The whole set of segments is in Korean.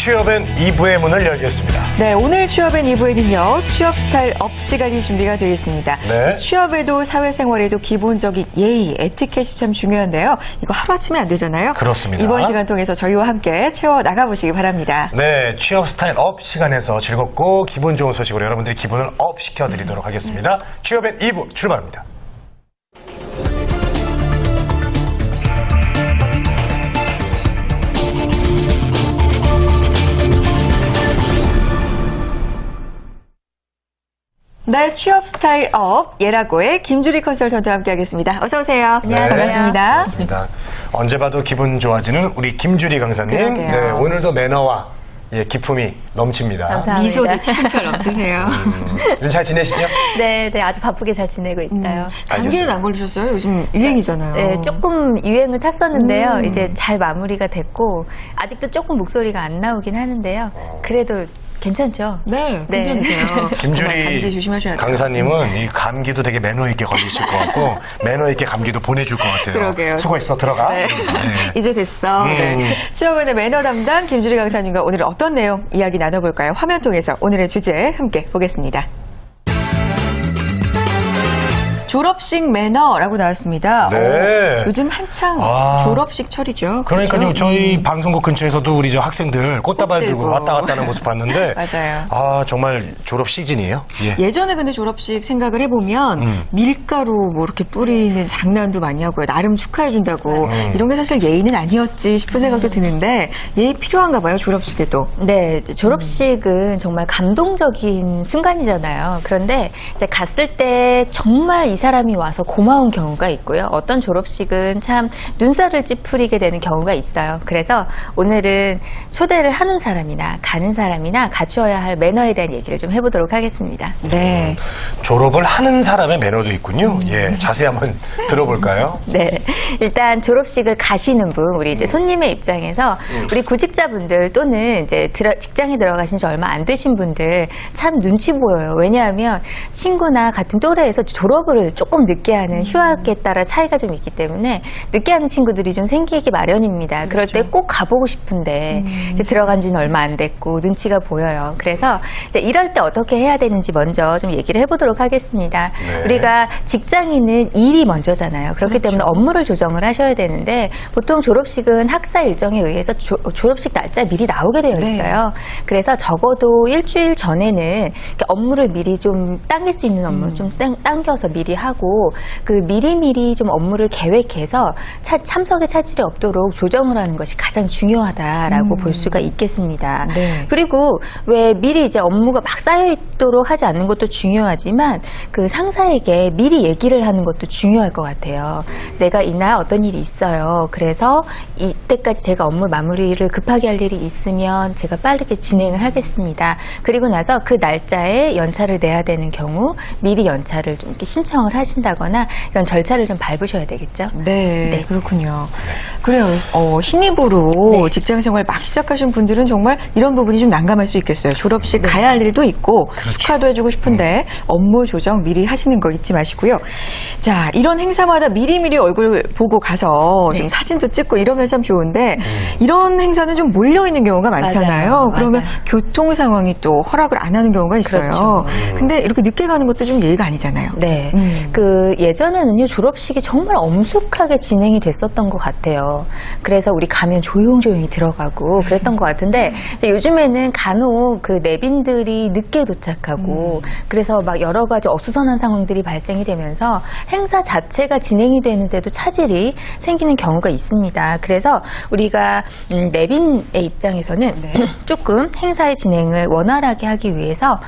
취업엔 2부의 문을 열겠습니다. 네, 오늘 취업엔 2부에는요, 취업 스타일 업 시간이 준비가 되어 있습니다. 네. 취업에도 사회생활에도 기본적인 예의, 에티켓이 참 중요한데요. 이거 하루아침에 안 되잖아요. 그렇습니다. 이번 시간 통해서 저희와 함께 채워 나가보시기 바랍니다. 네, 취업 스타일 업 시간에서 즐겁고 기분 좋은 소식으로 여러분들이 기분을 업 시켜드리도록 하겠습니다. 취업엔 2부 출발합니다. 네, 취업 스타일 업 예라고의 김주리 컨설턴트와 함께하겠습니다. 어서 오세요. 네. 반갑습니다. 반갑습니다. 언제 봐도 기분 좋아지는 우리 김주리 강사님. 그러게요. 네, 오늘도 매너와 기품이 넘칩니다. 감사합니다. 미소도 찰찰 넘치세요. 요즘 잘 지내시죠? 네, 아주 바쁘게 잘 지내고 있어요. 감기는 안 걸리셨어요? 요즘 유행이잖아요. 네, 조금 유행을 탔었는데요. 이제 잘 마무리가 됐고 아직도 조금 목소리가 안 나오긴 하는데요. 그래도 괜찮죠? 네, 괜찮으세요. 정말 감기 김주리 조심하셔야 돼요. 강사님은 이 감기도 되게 매너 있게 걸리실 것 같고 매너 있게 감기도 보내줄 것 같아요. 그러게요. 수고했어, 들어가. 네. 그러면서, 네. 이제 됐어. 네. 취업원의 매너 담당 김주리 강사님과 오늘 어떤 내용 이야기 나눠볼까요? 화면 통해서 오늘의 주제 함께 보겠습니다. 졸업식 매너라고 나왔습니다. 네. 요즘 한창 졸업식 철이죠. 그러니까요. 그렇죠? 저희 방송국 근처에서도 우리 저 학생들 꽃다발 꽃 들고 들고. 왔다 갔다 하는 모습 봤는데 맞아요. 아, 정말 졸업 시즌이에요. 예. 예전에 근데 졸업식 생각을 해보면 밀가루 뭐 이렇게 뿌리는 장난도 많이 하고요. 나름 축하해준다고 이런 게 사실 예의는 아니었지 싶은 생각도 드는데 예의 필요한가 봐요. 졸업식에도. 네, 이제 졸업식은 정말 감동적인 순간이잖아요. 그런데 이제 갔을 때 정말 이 사람이 와서 고마운 경우가 있고요. 어떤 졸업식은 참 눈살을 찌푸리게 되는 경우가 있어요. 그래서 오늘은 초대를 하는 사람이나 가는 사람이나 갖추어야 할 매너에 대한 얘기를 좀 해보도록 하겠습니다. 네. 졸업을 하는 사람의 매너도 있군요. 예, 자세히 한번 들어볼까요? 네. 일단 졸업식을 가시는 분, 우리 이제 손님의 입장에서 우리 구직자분들 또는 이제 직장에 들어가신 지 얼마 안 되신 분들 참 눈치 보여요. 왜냐하면 친구나 같은 또래에서 졸업을 조금 늦게 하는 휴학에 따라 차이가 좀 있기 때문에 늦게 하는 친구들이 좀 생기기 마련입니다. 그럴 때 꼭 가보고 싶은데 이제 들어간 지는 얼마 안 됐고 눈치가 보여요. 그래서 이제 이럴 때 어떻게 해야 되는지 먼저 좀 얘기를 해보도록 하겠습니다. 네. 우리가 직장인은 일이 먼저잖아요. 그렇기 때문에 업무를 조정을 하셔야 되는데 보통 졸업식은 학사 일정에 의해서 졸업식 날짜 미리 나오게 되어 있어요. 그래서 적어도 일주일 전에는 이렇게 업무를 미리 좀 당길 수 있는 업무를 좀 당겨서 미리 하고 그 미리미리 좀 업무를 계획해서 참석에 차질이 없도록 조정을 하는 것이 가장 중요하다라고 볼 수가 있겠습니다. 네. 그리고 왜 미리 이제 업무가 막 쌓여 있도록 하지 않는 것도 중요하지만 그 상사에게 미리 얘기를 하는 것도 중요할 것 같아요. 내가 이날 어떤 일이 있어요. 그래서 이때까지 제가 업무 마무리를 급하게 할 일이 있으면 제가 빠르게 진행을 하겠습니다. 그리고 나서 그 날짜에 연차를 내야 되는 경우 미리 연차를 좀 이렇게 신청을 하신다거나 이런 절차를 좀 밟으셔야 되겠죠. 네, 네. 그렇군요. 그래요. 신입으로 네. 직장생활 막 시작하신 분들은 정말 이런 부분이 좀 난감할 수 있겠어요. 졸업식 가야 할 일도 있고 축하도 해주고 싶은데 업무 조정 미리 하시는 거 잊지 마시고요. 자, 이런 행사마다 미리미리 얼굴 보고 가서 좀 사진도 찍고 이러면 참 좋은데 이런 행사는 좀 몰려있는 경우가 많잖아요. 맞아요. 그러면 맞아요. 교통 상황이 또 허락을 안 하는 경우가 있어요. 그렇죠. 근데 이렇게 늦게 가는 것도 좀 예의가 아니잖아요. 네. 그 예전에는요, 졸업식이 정말 엄숙하게 진행이 됐었던 것 같아요. 그래서 우리 가면 조용조용히 들어가고 그랬던 것 같은데, 이제 요즘에는 간혹 그 내빈들이 늦게 도착하고, 그래서 막 여러 가지 어수선한 상황들이 발생이 되면서 행사 자체가 진행이 되는데도 차질이 생기는 경우가 있습니다. 그래서 우리가 내빈의 입장에서는 조금 행사의 진행을 원활하게 하기 위해서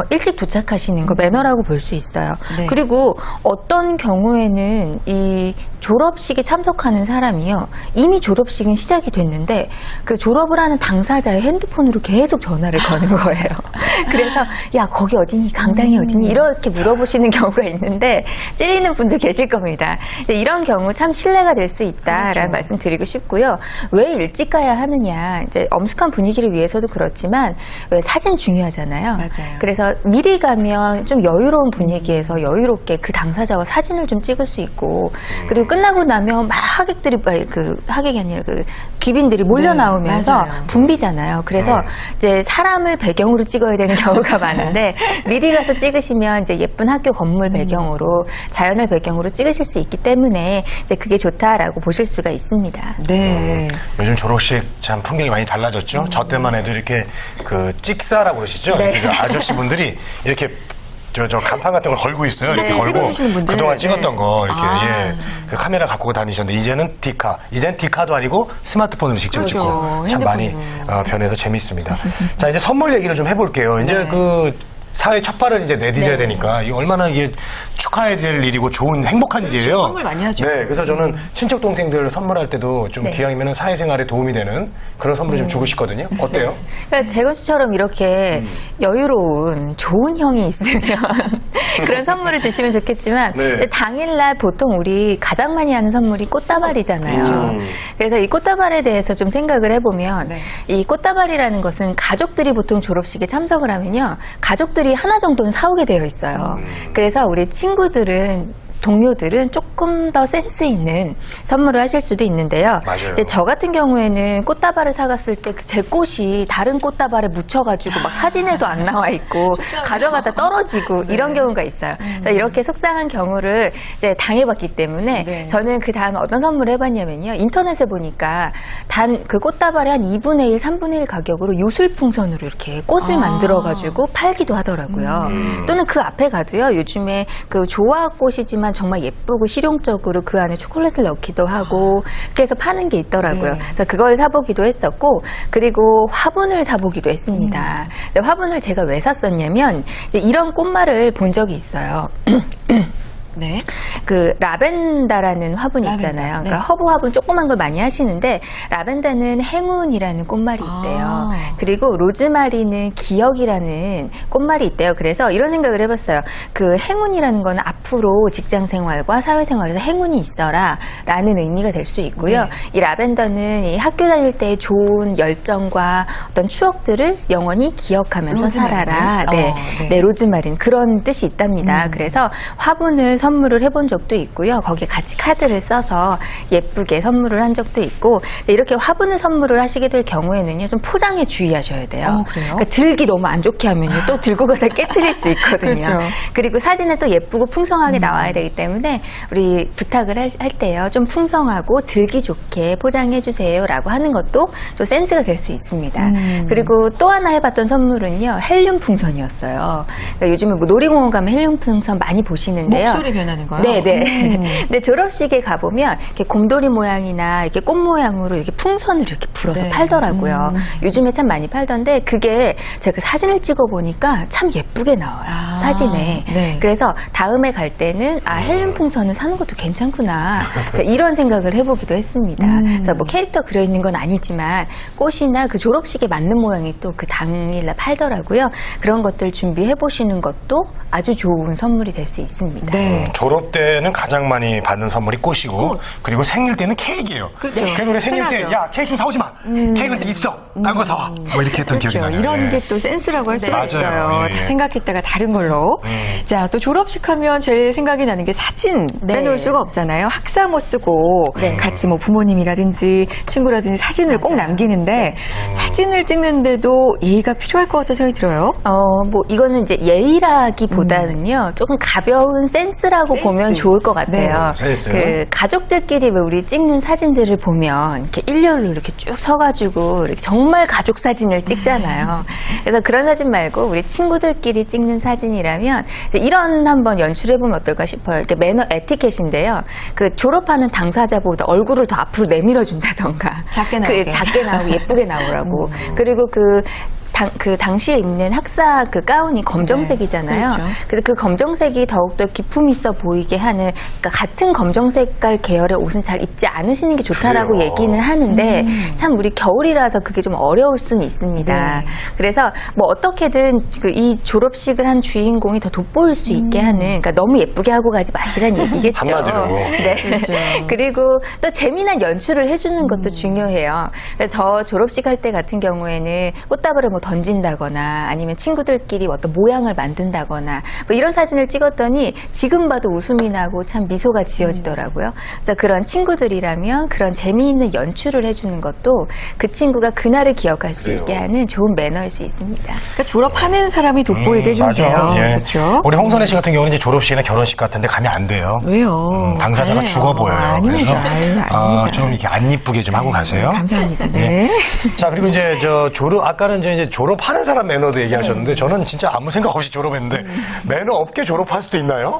일찍 도착하시는 거 매너라고 볼 수 있어요. 네. 그리고 어떤 경우에는 이 졸업식에 참석하는 사람이요, 이미 졸업식은 시작이 됐는데 그 졸업을 하는 당사자의 핸드폰으로 계속 전화를 거는 거예요. 그래서 야, 거기 어디니? 강당이 어디니? 이렇게 물어보시는 경우가 있는데 찔리는 분도 계실 겁니다. 이런 경우 참 신뢰가 될 수 있다라는 말씀 드리고 싶고요. 왜 일찍 가야 하느냐? 이제 엄숙한 분위기를 위해서도 그렇지만 왜 사진 중요하잖아요. 맞아요. 그래서 미리 가면 좀 여유로운 분위기에서 여유롭게 그 당사자와 사진을 좀 찍을 수 있고 그리고 끝나고 나면 막 하객들이 하객이 아니라 귀빈들이 몰려 나오면서 맞아요. 붐비잖아요. 그래서 이제 사람을 배경으로 찍어야 되는 경우가 많은데 미리 가서 찍으시면 이제 예쁜 학교 건물 배경으로 자연을 배경으로 찍으실 수 있기 때문에 이제 그게 좋다라고 보실 수가 있습니다. 네. 요즘 졸업식 참 풍경이 많이 달라졌죠. 저 때만 해도 이렇게 그 찍사라고 그러시죠. 네. 이렇게 그 아저씨분들이 이렇게 저 간판 같은 걸 걸고 있어요. 이렇게 네, 걸고 찍어주시는 분들. 그동안 네. 찍었던 거 이렇게 아. 그 카메라 갖고 다니셨는데 이제는 이젠 디카도 아니고 스마트폰으로 직접 그렇죠. 찍고 참 많이 핸드폰으로. 변해서 재밌습니다. 자 이제 선물 얘기를 좀 해볼게요. 이제 그 사회 첫 발을 이제 내디뎌야 되니까 이게 얼마나 이게 축하해야 될 일이고 좋은 행복한 일이에요. 선물 많이 하죠. 네, 그래서 저는 친척 동생들 선물할 때도 좀 네. 기왕이면 사회생활에 도움이 되는 그런 선물을 좀 주고 싶거든요. 어때요? 그러니까 재건 씨처럼 이렇게 여유로운 좋은 형이 있으면 그런 선물을 주시면 좋겠지만 네. 이제 당일날 보통 우리 가장 많이 하는 선물이 꽃다발이잖아요. 그래서 이 꽃다발에 대해서 좀 생각을 해보면 네. 이 꽃다발이라는 것은 가족들이 보통 졸업식에 참석을 하면요. 가족들이 하나 정도는 사오게 되어 있어요. 그래서 우리 친구들은 동료들은 조금 더 센스 있는 선물을 하실 수도 있는데요. 맞아요. 이제 저 같은 경우에는 꽃다발을 사갔을 때 제 꽃이 다른 꽃다발에 묻혀가지고 막 사진에도 안 나와 있고 가져가다 떨어지고 이런 경우가 있어요. 그래서 이렇게 속상한 경우를 이제 당해봤기 때문에 네. 저는 그 다음에 어떤 선물을 해봤냐면요. 인터넷에 보니까 단 그 꽃다발의 한 2분의 1, 3분의 1 가격으로 요술풍선으로 이렇게 꽃을 만들어가지고 팔기도 하더라고요. 또는 그 앞에 가도요. 요즘에 그 조화꽃이지만 정말 예쁘고 실용적으로 그 안에 초콜릿을 넣기도 하고 이렇게 해서 파는 게 있더라고요. 네. 그래서 그걸 사보기도 했었고 그리고 화분을 사보기도 했습니다. 근데 화분을 제가 왜 샀었냐면 이제 이런 꽃말을 본 적이 있어요. 네. 그 라벤더라는 화분 있잖아요. 라벤더, 그러니까 네. 허브 화분 조그만 걸 많이 하시는데 라벤더는 행운이라는 꽃말이 있대요. 아. 그리고 로즈마리는 기억이라는 꽃말이 있대요. 그래서 이런 생각을 해봤어요. 그 행운이라는 건 앞으로 직장 생활과 사회 생활에서 행운이 있어라라는 의미가 될 수 있고요. 네. 이 라벤더는 이 학교 다닐 때 좋은 열정과 어떤 추억들을 영원히 기억하면서 로즈마리는? 살아라. 네, 네. 네, 로즈마린 그런 뜻이 있답니다. 그래서 화분을 선물을 해본 적도 있고요. 거기에 같이 카드를 써서 예쁘게 선물을 한 적도 있고 이렇게 화분을 선물을 하시게 될 경우에는요. 좀 포장에 주의하셔야 돼요. 그래요? 그러니까 들기 너무 안 좋게 하면요. 또 들고 가다 깨트릴 수 있거든요. 그렇죠. 그리고 사진에 또 예쁘고 풍성하게 나와야 되기 때문에 우리 부탁을 할 때요. 좀 풍성하고 들기 좋게 포장해 주세요라고 하는 것도 또 센스가 될 수 있습니다. 그리고 또 하나 해봤던 선물은요. 헬륨 풍선이었어요. 그러니까 요즘에 뭐 놀이공원 가면 헬륨 풍선 많이 보시는데요. 목소리 변하는 거요? 네네. 근데 졸업식에 가보면 이렇게 곰돌이 모양이나 이렇게 꽃 모양으로 이렇게 풍선을 이렇게 불어서 네. 팔더라고요. 요즘에 참 많이 팔던데 그게 제가 사진을 찍어보니까 참 예쁘게 나와요. 아, 사진에. 네. 그래서 다음에 갈 때는 헬륨 풍선을 사는 것도 괜찮구나. 그래서 이런 생각을 해보기도 했습니다. 그래서 뭐 캐릭터 그려있는 건 아니지만 꽃이나 그 졸업식에 맞는 모양이 또 그 당일날 팔더라고요. 그런 것들 준비해보시는 것도 아주 좋은 선물이 될 수 있습니다. 네. 졸업 때는 가장 많이 받는 선물이 꽃이고 그리고 생일 때는 케이크예요. 그렇죠. 그래서 우리 생일 때 흔하죠. 야 케이크 좀 사오지 마. 케이크는 있어. 딴 거 사와. 뭐 이렇게 했던 기억이 그렇죠. 나요. 이런 예. 게 또 센스라고 할 수가 맞아요. 있어요. 예, 예. 다 생각했다가 다른 걸로. 자, 또 졸업식 하면 제일 생각이 나는 게 사진 네. 빼놓을 수가 없잖아요. 학사모 쓰고 네. 같이 뭐 부모님이라든지 친구라든지 사진을 꼭 남기는데 사진을 찍는데도 예의가 필요할 것 같다는 생각이 들어요. 뭐 이거는 이제 예의라기보다는요 조금 가벼운 센스라고 센스. 보면 좋을 것 같아요. 네, 센스. 그 가족들끼리 왜 우리 찍는 사진들을 보면 이렇게 일렬로 이렇게 쭉 서가지고 이렇게 정말 가족 사진을 찍잖아요. 그래서 그런 사진 말고 우리 친구들끼리 찍는 사진이라면 이제 이런 한번 연출해보면 어떨까 싶어요. 이렇게 매너 에티켓인데요. 그 졸업하는 당사자보다 얼굴을 더 앞으로 내밀어준다던가. 작게 나오게. 작게 나오고 예쁘게 나오라고. 그리고 그 당시에 입는 학사 그 가운이 검정색이잖아요. 네, 그렇죠. 그래서 그 검정색이 더욱더 기품 있어 보이게 하는, 그러니까 같은 검정 색깔 계열의 옷은 잘 입지 않으시는 게 좋다라고 그래요. 얘기는 하는데 참 우리 겨울이라서 그게 좀 어려울 수는 있습니다. 네. 그래서 뭐 어떻게든 이 졸업식을 한 주인공이 더 돋보일 수 있게 하는, 그러니까 너무 예쁘게 하고 가지 마시란 얘기겠죠. 한마디로. 네. 그렇죠. 그리고 또 재미난 연출을 해주는 것도 중요해요. 그래서 저 졸업식 할 때 같은 경우에는 꽃다발을 뭐 던진다거나 아니면 친구들끼리 어떤 모양을 만든다거나 뭐 이런 사진을 찍었더니 지금 봐도 웃음이 나고 참 미소가 지어지더라고요. 그래서 그런 친구들이라면 그런 재미있는 연출을 해주는 것도 그 친구가 그날을 기억할 수 있게 하는 좋은 매너일 수 있습니다. 그러니까 졸업하는 사람이 돋보이게 해주면 돼요. 맞아. 예. 그렇죠? 우리 홍선혜 씨 같은 경우는 이제 졸업식이나 결혼식 같은데 가면 안 돼요. 왜요? 당사자가 아니에요. 죽어 보여요. 아닙니다. 그래서 아닙니다. 좀 이렇게 안 이쁘게 좀 하고 가세요. 감사합니다. 네. 자, 그리고 이제 아까는 이제 졸업하는 사람 매너도 얘기하셨는데 저는 진짜 아무 생각 없이 졸업했는데 매너 없게 졸업할 수도 있나요?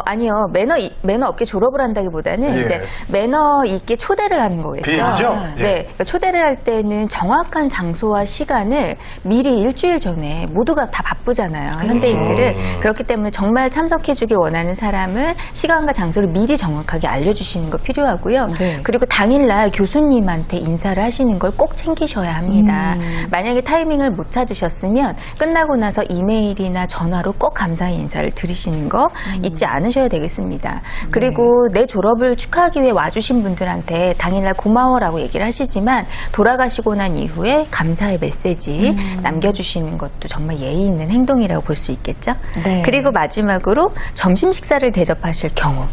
아니요. 매너 없게 졸업을 한다기보다는 예. 이제 매너 있게 초대를 하는 거겠죠. 비행이죠? 예. 네. 그러니까 초대를 할 때는 정확한 장소와 시간을 미리 일주일 전에 모두가 다 바쁘잖아요. 현대인들은. 그렇기 때문에 정말 참석해 주길 원하는 사람은 시간과 장소를 미리 정확하게 알려주시는 거 필요하고요. 네. 그리고 당일날 교수님한테 인사를 하시는 걸 꼭 챙기셔야 합니다. 만약에 타이밍을 못 찾으셨으면 끝나고 나서 이메일이나 전화로 꼭 감사의 인사를 드리시는 거 잊지 않으셔야 되겠습니다. 그리고 내 졸업을 축하하기 위해 와주신 분들한테 당일날 고마워라고 얘기를 하시지만 돌아가시고 난 이후에 감사의 메시지 남겨주시는 것도 정말 예의 있는 행동이라고 볼 수 있겠죠. 네. 그리고 마지막으로 점심 식사를 대접하실 경우,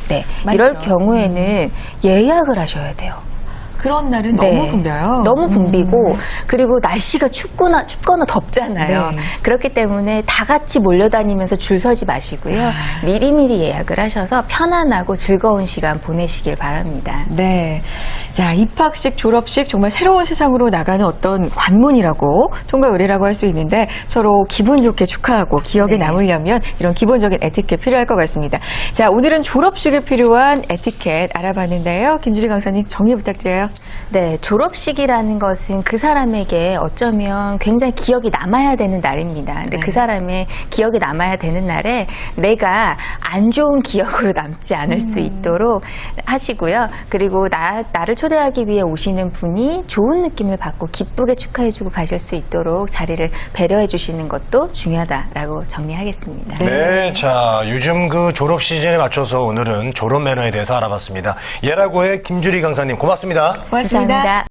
네, 맞죠. 이럴 경우에는 예약을 하셔야 돼요. 그런 날은 네. 너무 붐벼요. 너무 붐비고 그리고 날씨가 춥거나 덥잖아요. 네. 그렇기 때문에 다 같이 몰려다니면서 줄 서지 마시고요. 미리미리 예약을 하셔서 편안하고 즐거운 시간 보내시길 바랍니다. 네. 자, 입학식, 졸업식 정말 새로운 세상으로 나가는 어떤 관문이라고 통과 의례라고 할 수 있는데 서로 기분 좋게 축하하고 기억에 네. 남으려면 이런 기본적인 에티켓 필요할 것 같습니다. 자, 오늘은 졸업식에 필요한 에티켓 알아봤는데요. 김주리 강사님 정리 부탁드려요. 네, 졸업식이라는 것은 그 사람에게 어쩌면 굉장히 기억이 남아야 되는 날입니다. 근데 네. 그 사람의 기억이 남아야 되는 날에 내가 안 좋은 기억으로 남지 않을 수 있도록 하시고요. 그리고 나를 초대하기 위해 오시는 분이 좋은 느낌을 받고 기쁘게 축하해주고 가실 수 있도록 자리를 배려해 주시는 것도 중요하다라고 정리하겠습니다. 네, 자, 요즘 그 졸업 시즌에 맞춰서 오늘은 졸업 매너에 대해서 알아봤습니다. 예라고의 김주리 강사님 고맙습니다. 고맙습니다. 감사합니다.